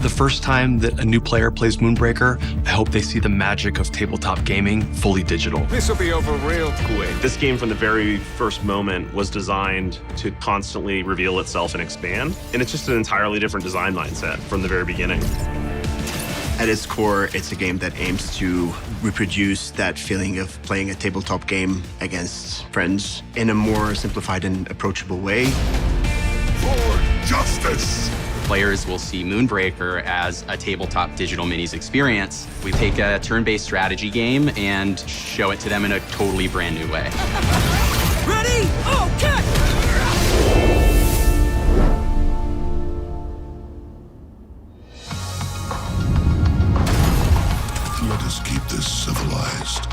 The first time that a new player plays Moonbreaker, I hope they see the magic of tabletop gaming fully digital. This'll be over real quick. This game from the very first moment was designed to constantly reveal itself and expand. And it's just an entirely different design mindset from the very beginning. At its core, it's a game that aims to reproduce that feeling of playing a tabletop game against friends in a more simplified and approachable way. For justice! Players will see Moonbreaker as a tabletop digital minis experience. We take a turn-based strategy game and show it to them in a totally brand new way. Ready? Oh, cut! Let us keep this civilized.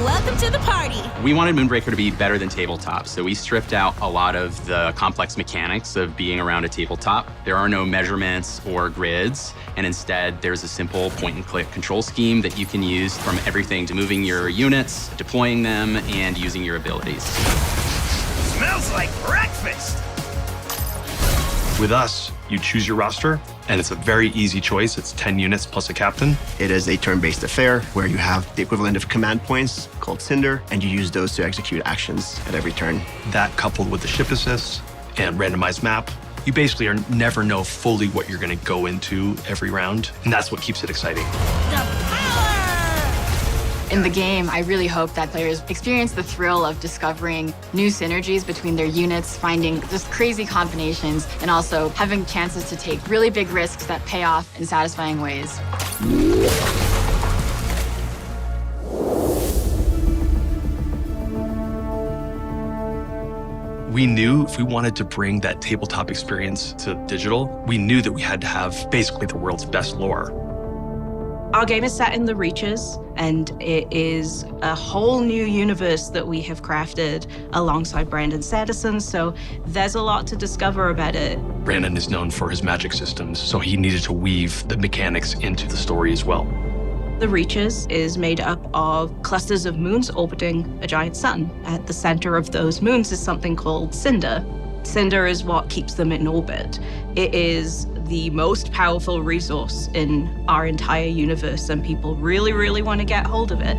Welcome to the party. We wanted Moonbreaker to be better than tabletop, so we stripped out a lot of the complex mechanics of being around a tabletop. There are no measurements or grids, and instead there's a simple point-and-click control scheme that you can use, from everything to moving your units, deploying them, and using your abilities. Smells like breakfast. With us, you choose your roster, and it's a very easy choice. It's 10 units plus a captain. It is a turn-based affair where you have the equivalent of command points called Cinder, and you use those to execute actions at every turn. That coupled with the ship assists and randomized map, you basically never know fully what you're going to go into every round, and that's what keeps it exciting. In the game, I really hope that players experience the thrill of discovering new synergies between their units, finding just crazy combinations, and also having chances to take really big risks that pay off in satisfying ways. We knew if we wanted to bring that tabletop experience to digital, we knew that we had to have basically the world's best lore. Our game is set in the Reaches, and it is a whole new universe that we have crafted alongside Brandon Sanderson, so there's a lot to discover about it. Brandon is known for his magic systems, so he needed to weave the mechanics into the story as well. The Reaches is made up of clusters of moons orbiting a giant sun. At the center of those moons is something called Cinder. Cinder is what keeps them in orbit. It is the most powerful resource in our entire universe, and people really, really want to get hold of it.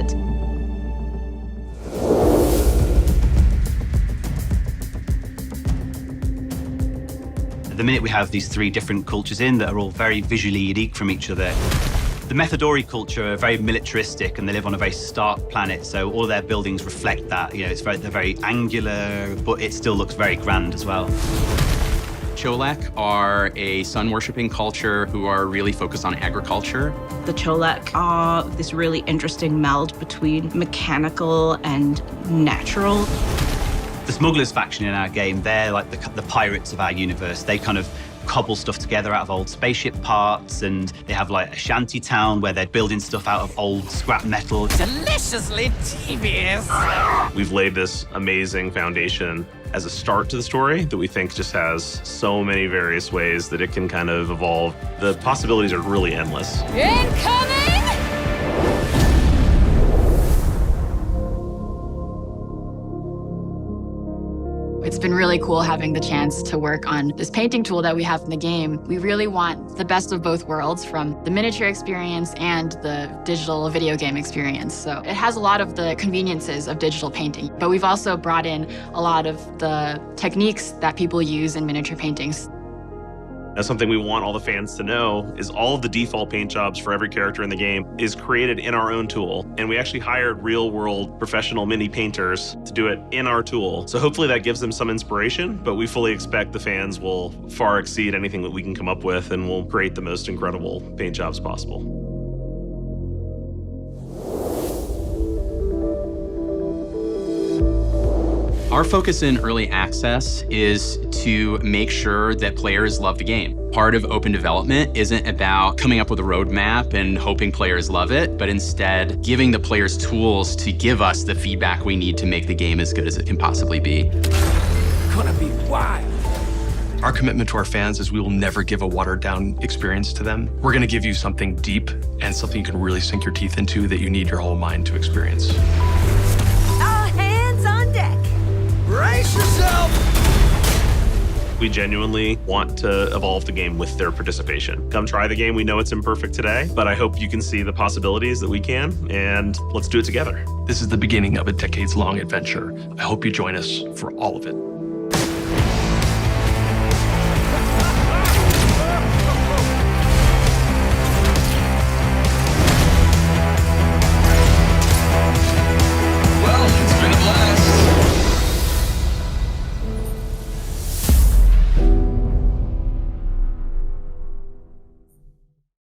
At the minute, we have these 3 different cultures in that are all very visually unique from each other. The Methodori culture are very militaristic, and they live on a very stark planet, so all their buildings reflect that. You know, they're very angular, but it still looks very grand as well. Cholek are a sun-worshipping culture who are really focused on agriculture. The Cholek are this really interesting meld between mechanical and natural. The smugglers faction in our game, they're like the pirates of our universe. They kind of cobble stuff together out of old spaceship parts, and they have like a shanty town where they're building stuff out of old scrap metal. Deliciously devious. We've laid this amazing foundation as a start to the story that we think just has so many various ways that it can kind of evolve. The possibilities are really endless. Incoming! It's been really cool having the chance to work on this painting tool that we have in the game. We really want the best of both worlds, from the miniature experience and the digital video game experience. So it has a lot of the conveniences of digital painting, but we've also brought in a lot of the techniques that people use in miniature paintings. That's something we want all the fans to know, is all of the default paint jobs for every character in the game is created in our own tool. And we actually hired real-world professional mini painters to do it in our tool. So hopefully that gives them some inspiration, but we fully expect the fans will far exceed anything that we can come up with, and we'll create the most incredible paint jobs possible. Our focus in early access is to make sure that players love the game. Part of open development isn't about coming up with a roadmap and hoping players love it, but instead giving the players tools to give us the feedback we need to make the game as good as it can possibly be. Gonna be wild. Our commitment to our fans is we will never give a watered-down experience to them. We're going to give you something deep and something you can really sink your teeth into that you need your whole mind to experience. All hands on deck. Brace yourself! We genuinely want to evolve the game with their participation. Come try the game. We know it's imperfect today, but I hope you can see the possibilities that we can, and let's do it together. This is the beginning of a decades-long adventure. I hope you join us for all of it.